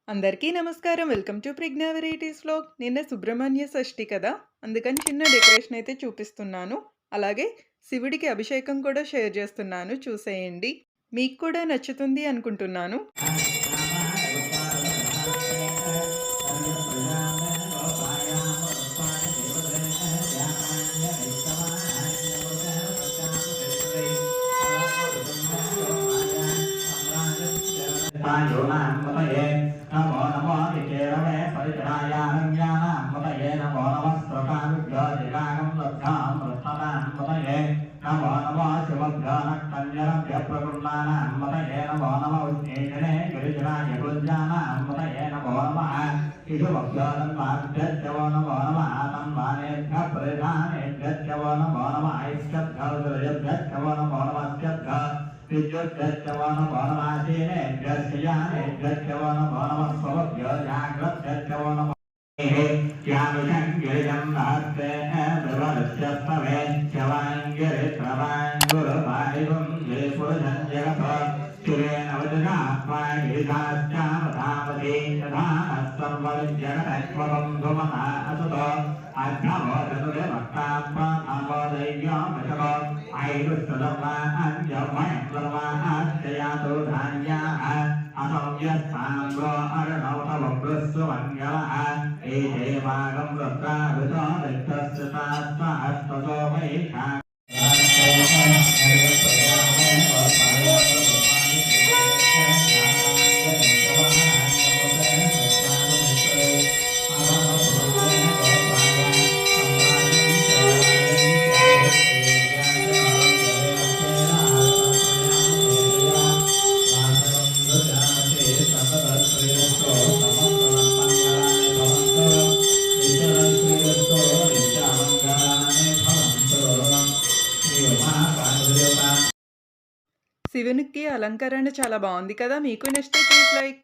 అందరికీ నమస్కారం. Welcome to Pragna varieties vlog. నిన్న సుబ్రహ్మణ్య షష్ఠి కదా! అందుకని చిన్న డెకరేషన్ అయితే చూపిస్తున్నాను. అలాగే శివుడికి అభిషేకం కూడా షేర్ చేస్తున్నాను చూసేయండి. మీకు కూడా నచ్చుతుంది అనుకుంటున్నాను. నమో నమో నికేరమే పరిచయాయానజ్ఞానామృతయే నమో నమస్కృతాభ్యోజికాగం లబ్ధామృతనామృతయే నమో నమో శివభ్యో నక్తన్యరభ్య ప్రకుర్మానామృతయే నమో నమో ఉష్ణేజనే గిరిజనాయ గురుజానామృతయే నమో నమః శిశుభ్యో తన్మాభ్యశ్చవో నమో నమః తన్మానేభ్య పరిధానేభ్యశ్చవో నమో నమః ఐష్ట్యభ్యో దుర్యభ్యశ్చవో నమో నమః విద్యుద్గచ్చవో నమో నమః సేనేభ్యశ్చయానేభ్యశ్చవో నమో నమః స్వభ్యో జాగ్రత్తశ్చవో నమో యామిషం గిరిజం నాస్తే వివరస్యస్తవే శవాంగిరిత్రవాంగురుపాయివం ఏ పురుషం జగత శివేన వదనాత్మా గిరిధాశ్చామధామతి తథానస్సర్వవిద్యగతత్వవం ధుమతా అసుతో అర్థమోదనురే భక్తాత్మామోదయ్యోమశకో ఐరుస్తదర్వా అంజమయర్వాశ్చయాతో ధాన్యాః అసౌవ్యస్థాంగో అరుణౌతవృస్సుమంగళః ఏదేవాగం వృత్రాభితో రిక్తస్థితాత్మహస్తతో వైషా శివునికి అలంకరణ చాలా బాగుంది కదా! మీకు నచ్చితే ప్లీజ్ లైక్